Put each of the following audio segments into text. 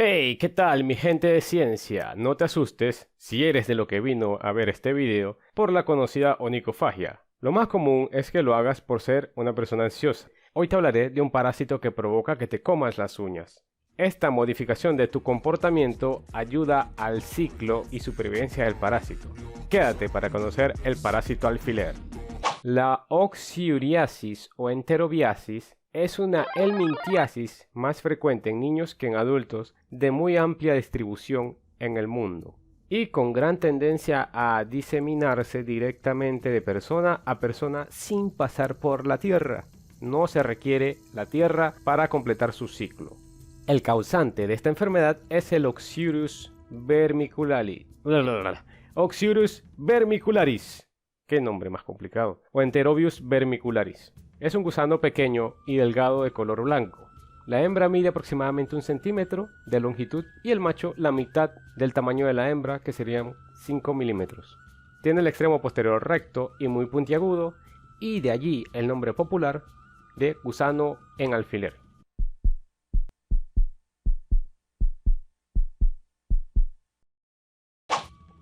Hey, ¿qué tal mi gente de ciencia? No te asustes, si eres de lo que vino a ver este video, por la conocida onicofagia. Lo más común es que lo hagas por ser una persona ansiosa. Hoy te hablaré de un parásito que provoca que te comas las uñas. Esta modificación de tu comportamiento ayuda al ciclo y supervivencia del parásito. Quédate para conocer el parásito alfiler. La oxyuriasis o enterobiasis es una helmintiasis más frecuente en niños que en adultos, de muy amplia distribución en el mundo y con gran tendencia a diseminarse directamente de persona a persona sin pasar por la tierra. No se requiere la tierra para completar su ciclo. El causante de esta enfermedad es el Oxyurus vermicularis. Oxyurus vermicularis. Qué nombre más complicado. O Enterobius vermicularis. Es un gusano pequeño y delgado de color blanco. La hembra mide aproximadamente 1 centímetro de longitud y el macho la mitad del tamaño de la hembra, que serían 5 milímetros. Tiene el extremo posterior recto y muy puntiagudo, y de allí el nombre popular de gusano en alfiler.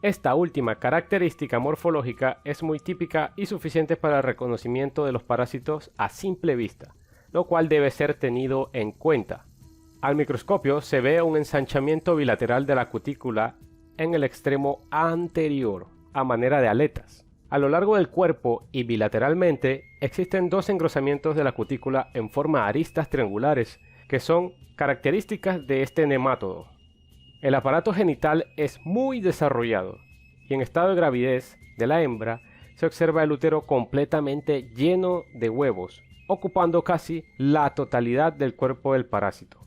Esta última característica morfológica es muy típica y suficiente para el reconocimiento de los parásitos a simple vista, lo cual debe ser tenido en cuenta. Al microscopio se ve un ensanchamiento bilateral de la cutícula en el extremo anterior, a manera de aletas. A lo largo del cuerpo y bilateralmente existen dos engrosamientos de la cutícula en forma de aristas triangulares, que son características de este nemátodo. El aparato genital es muy desarrollado y en estado de gravidez de la hembra se observa el útero completamente lleno de huevos, ocupando casi la totalidad del cuerpo del parásito.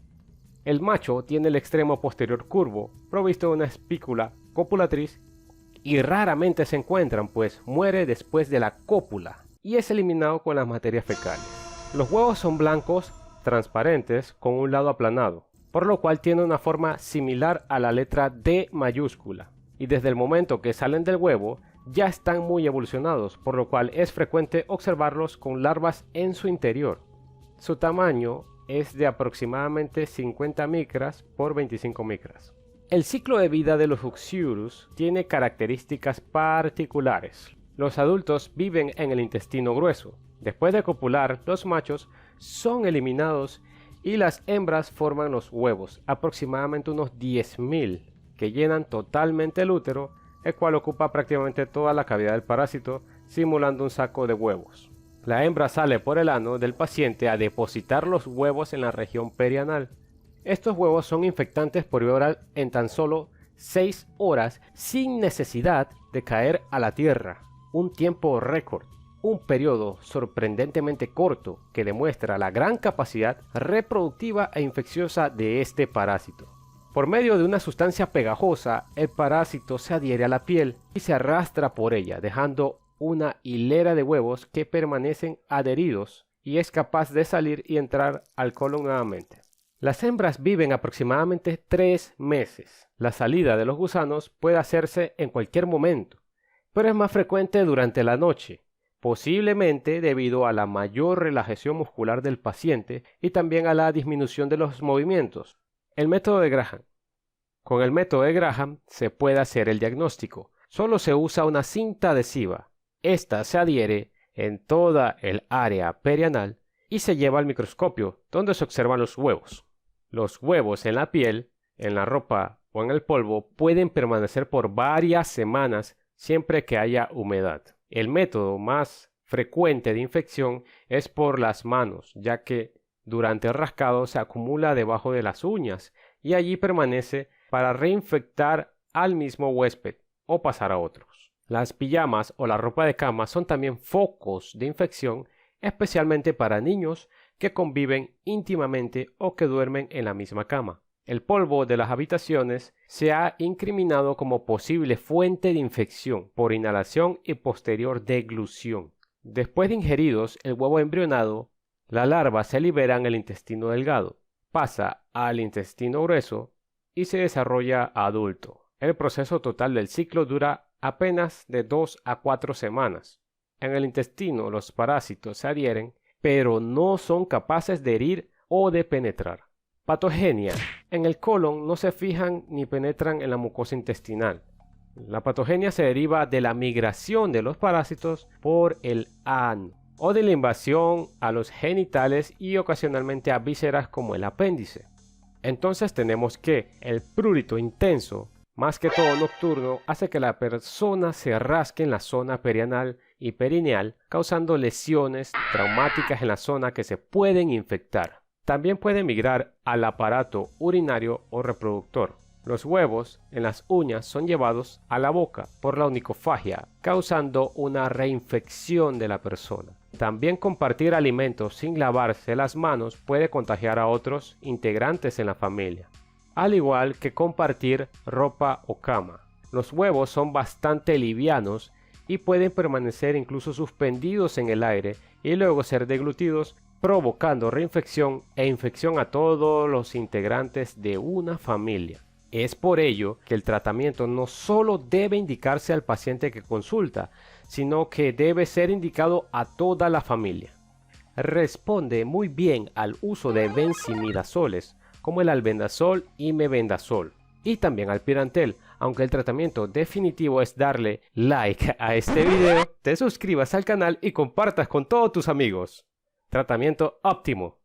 El macho tiene el extremo posterior curvo, provisto de una espícula copulatriz, y raramente se encuentran, pues muere después de la cópula y es eliminado con las materias fecales. Los huevos son blancos, transparentes, con un lado aplanado, por lo cual tiene una forma similar a la letra D mayúscula, y desde el momento que salen del huevo ya están muy evolucionados, por lo cual es frecuente observarlos con larvas en su interior. Su tamaño es de aproximadamente 50 micras por 25 micras. El ciclo de vida de los Oxyurus tiene características particulares. Los adultos viven en el intestino grueso. Después de copular, los machos son eliminados y las hembras forman los huevos, aproximadamente unos 10.000, que llenan totalmente el útero, el cual ocupa prácticamente toda la cavidad del parásito, simulando un saco de huevos. La hembra sale por el ano del paciente a depositar los huevos en la región perianal. Estos huevos son infectantes por vía oral en tan solo 6 horas sin necesidad de caer a la tierra, un tiempo récord. Un periodo sorprendentemente corto que demuestra la gran capacidad reproductiva e infecciosa de este parásito. Por medio de una sustancia pegajosa, el parásito se adhiere a la piel y se arrastra por ella, dejando una hilera de huevos que permanecen adheridos y es capaz de salir y entrar al colon nuevamente. Las hembras viven aproximadamente 3 meses. La salida de los gusanos puede hacerse en cualquier momento, pero es más frecuente durante la noche, posiblemente debido a la mayor relajación muscular del paciente y también a la disminución de los movimientos. El método de Graham. Con el método de Graham se puede hacer el diagnóstico. Solo se usa una cinta adhesiva. Esta se adhiere en toda el área perianal y se lleva al microscopio, donde se observan los huevos. Los huevos en la piel, en la ropa o en el polvo pueden permanecer por varias semanas siempre que haya humedad. El método más frecuente de infección es por las manos, ya que durante el rascado se acumula debajo de las uñas y allí permanece para reinfectar al mismo huésped o pasar a otros. Las pijamas o la ropa de cama son también focos de infección, especialmente para niños que conviven íntimamente o que duermen en la misma cama. El polvo de las habitaciones se ha incriminado como posible fuente de infección por inhalación y posterior deglución. Después de ingeridos el huevo embrionado, la larva se libera en el intestino delgado, pasa al intestino grueso y se desarrolla adulto. El proceso total del ciclo dura apenas de 2 a 4 semanas. En el intestino los parásitos se adhieren, pero no son capaces de herir o de penetrar. Patogenia. En el colon no se fijan ni penetran en la mucosa intestinal. La patogenia se deriva de la migración de los parásitos por el ano o de la invasión a los genitales y ocasionalmente a vísceras como el apéndice. Entonces tenemos que el prurito intenso, más que todo nocturno, hace que la persona se rasque en la zona perianal y perineal, causando lesiones traumáticas en la zona que se pueden infectar. También puede migrar al aparato urinario o reproductor. Los huevos en las uñas son llevados a la boca por la onicofagia, causando una reinfección de la persona. También compartir alimentos sin lavarse las manos puede contagiar a otros integrantes en la familia, al igual que compartir ropa o cama. Los huevos son bastante livianos y pueden permanecer incluso suspendidos en el aire y luego ser deglutidos, provocando reinfección e infección a todos los integrantes de una familia. Es por ello que el tratamiento no solo debe indicarse al paciente que consulta, sino que debe ser indicado a toda la familia. Responde muy bien al uso de benzimidazoles como el albendazol y mebendazol, y también al pirantel. Aunque el tratamiento definitivo es darle like a este video, te suscribas al canal y compartas con todos tus amigos. Tratamiento óptimo.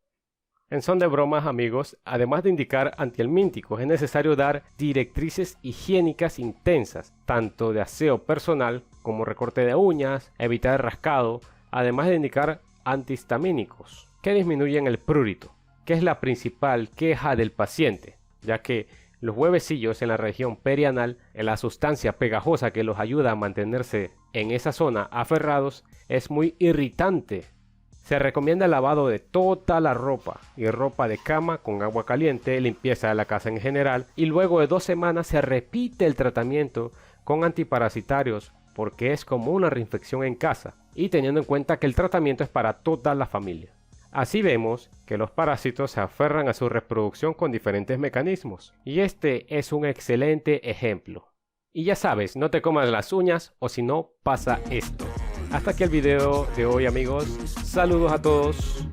En son de bromas, amigos, además de indicar antihelmínticos, es necesario dar directrices higiénicas intensas, tanto de aseo personal como recorte de uñas, evitar el rascado, además de indicar antihistamínicos, que disminuyen el prurito, que es la principal queja del paciente, ya que los huevecillos en la región perianal, en la sustancia pegajosa que los ayuda a mantenerse en esa zona aferrados, es muy irritante. Se recomienda el lavado de toda la ropa y ropa de cama con agua caliente, limpieza de la casa en general, y luego de 2 semanas se repite el tratamiento con antiparasitarios porque es como una reinfección en casa, y teniendo en cuenta que el tratamiento es para toda la familia. Así vemos que los parásitos se aferran a su reproducción con diferentes mecanismos, y este es un excelente ejemplo. Y ya sabes, no te comas las uñas o si no pasa esto. Hasta aquí el video de hoy, amigos. Saludos a todos.